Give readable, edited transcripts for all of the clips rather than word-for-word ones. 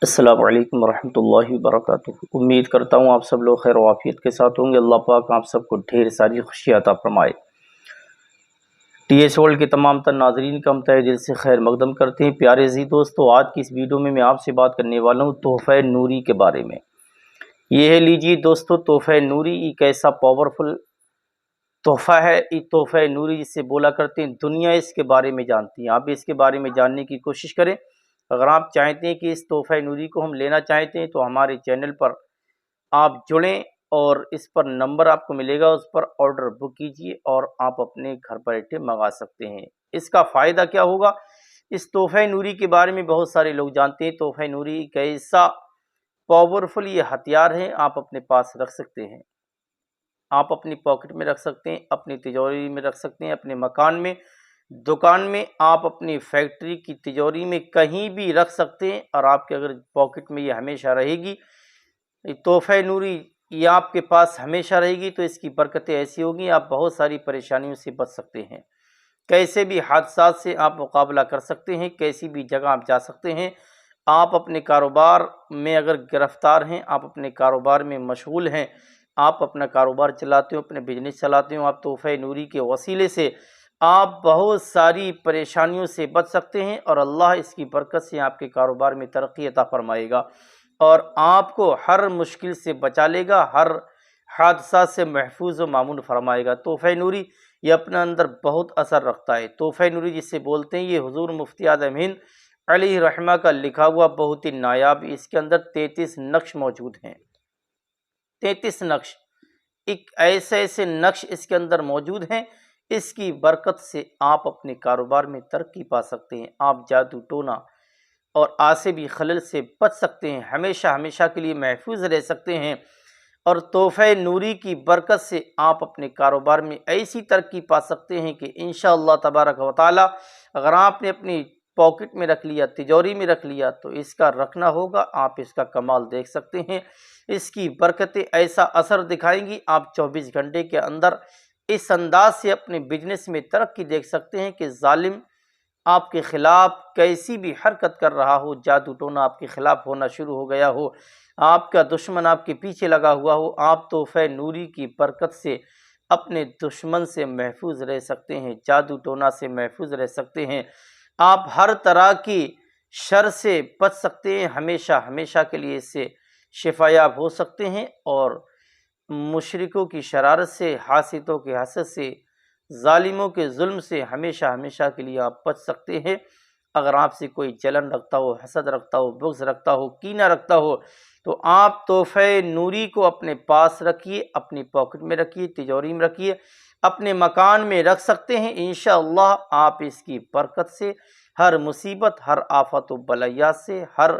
السلام علیکم ورحمۃ اللہ وبرکاتہ۔ امید کرتا ہوں آپ سب لوگ خیر و عافیت کے ساتھ ہوں گے۔ اللہ پاک آپ سب کو ڈھیر ساری خوشی عطا فرمائے۔ ٹی ایس ورلڈ کے تمام تر ناظرین کا ہم تہہ دل سے خیر مقدم کرتے ہیں۔ پیارے عزیز دوستو، آج کی اس ویڈیو میں آپ سے بات کرنے والا ہوں تحفہ نوری کے بارے میں۔ یہ ہے، لیجیے دوستو، تحفہ نوری ایک ایسا پاورفل تحفہ ہے۔ یہ تحفہ نوری جس سے بولا کرتے ہیں، دنیا اس کے بارے میں جانتی ہے۔ آپ بھی اس کے بارے میں جاننے کی کوشش کریں۔ اگر آپ چاہتے ہیں کہ اس تحفہ نوری کو ہم لینا چاہتے ہیں تو ہمارے چینل پر آپ جڑیں اور اس پر نمبر آپ کو ملے گا، اس پر آرڈر بک کیجئے اور آپ اپنے گھر بیٹھے منگا سکتے ہیں۔ اس کا فائدہ کیا ہوگا؟ اس تحفہ نوری کے بارے میں بہت سارے لوگ جانتے ہیں۔ تحفہ نوری ایک ایسا پاورفل یہ ہتھیار ہے، آپ اپنے پاس رکھ سکتے ہیں، آپ اپنی پاکٹ میں رکھ سکتے ہیں، اپنی تجوری میں رکھ سکتے ہیں، اپنے مکان میں، دکان میں، آپ اپنی فیکٹری کی تجوری میں کہیں بھی رکھ سکتے ہیں۔ اور آپ کے اگر پاکٹ میں یہ ہمیشہ رہے گی، یہ تحفہ نوری یہ آپ کے پاس ہمیشہ رہے گی، تو اس کی برکتیں ایسی ہوگی، آپ بہت ساری پریشانیوں سے بچ سکتے ہیں۔ کیسے بھی حادثات سے آپ مقابلہ کر سکتے ہیں، کیسی بھی جگہ آپ جا سکتے ہیں۔ آپ اپنے کاروبار میں اگر گرفتار ہیں، آپ اپنے کاروبار میں مشغول ہیں، آپ اپنا کاروبار چلاتے ہو، اپنے بزنس چلاتے ہو، آپ تحفہ نوری کے وسیلے سے آپ بہت ساری پریشانیوں سے بچ سکتے ہیں، اور اللہ اس کی برکت سے آپ کے کاروبار میں ترقی عطا فرمائے گا اور آپ کو ہر مشکل سے بچا لے گا، ہر حادثات سے محفوظ و مامون فرمائے گا۔ تحفہ نوری یہ اپنے اندر بہت اثر رکھتا ہے۔ تحفہ نوری جس سے بولتے ہیں، یہ حضور مفتی اعظم ہند علیہ رحمہ کا لکھا ہوا بہت ہی نایاب، اس کے اندر 33 نقش موجود ہیں۔ 33 نقش، ایک ایسے نقش اس کے اندر موجود ہیں، اس کی برکت سے آپ اپنے کاروبار میں ترقی پا سکتے ہیں، آپ جادو ٹونا اور عاصبی خلل سے بچ سکتے ہیں، ہمیشہ کے لیے محفوظ رہ سکتے ہیں، اور تحفہ نوری کی برکت سے آپ اپنے کاروبار میں ایسی ترقی پا سکتے ہیں کہ انشاءاللہ تبارک و تعالی اگر آپ نے اپنی پاکٹ میں رکھ لیا، تجوری میں رکھ لیا، تو اس کا رکھنا ہوگا، آپ اس کا کمال دیکھ سکتے ہیں۔ اس کی برکتیں ایسا اثر دکھائیں گی، آپ 24 گھنٹے کے اندر اس انداز سے اپنے بزنس میں ترقی دیکھ سکتے ہیں کہ ظالم آپ کے خلاف کیسی بھی حرکت کر رہا ہو، جادو ٹونا آپ کے خلاف ہونا شروع ہو گیا ہو، آپ کا دشمن آپ کے پیچھے لگا ہوا ہو، آپ تحفہ نوری کی برکت سے اپنے دشمن سے محفوظ رہ سکتے ہیں، جادو ٹونا سے محفوظ رہ سکتے ہیں، آپ ہر طرح کی شر سے بچ سکتے ہیں، ہمیشہ کے لیے اس سے شفا یاب ہو سکتے ہیں، اور مشرکوں کی شرارت سے، حاسدوں کے حسد سے، ظالموں کے ظلم سے ہمیشہ کے لیے آپ بچ سکتے ہیں۔ اگر آپ سے کوئی جلن رکھتا ہو، حسد رکھتا ہو، بغض رکھتا ہو، کینہ رکھتا ہو، تو آپ تحفہ نوری کو اپنے پاس رکھیے، اپنی پاکٹ میں رکھیے، تجوری میں رکھیے، اپنے مکان میں رکھ سکتے ہیں۔ انشاءاللہ آپ اس کی برکت سے ہر مصیبت، ہر آفت و بلیات سے، ہر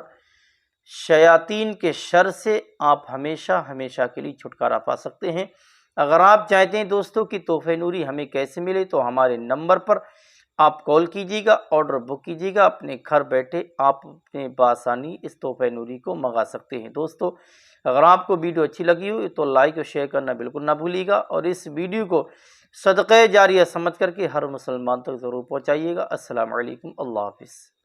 شیاطین کے شر سے آپ ہمیشہ کے لیے چھٹکارا پا سکتے ہیں۔ اگر آپ چاہتے ہیں دوستوں کہ تحفہ نوری ہمیں کیسے ملے، تو ہمارے نمبر پر آپ کال کیجیے گا، آرڈر بک کیجیے گا، اپنے گھر بیٹھے آپ اپنے بآسانی اس تحفہ نوری کو منگا سکتے ہیں۔ دوستو، اگر آپ کو ویڈیو اچھی لگی ہو تو لائک اور شیئر کرنا بالکل نہ بھولیے گا، اور اس ویڈیو کو صدقہ جاریہ سمجھ کر کے ہر مسلمان تک ضرور پہنچائیے گا۔ السلام علیکم، اللہ حافظ۔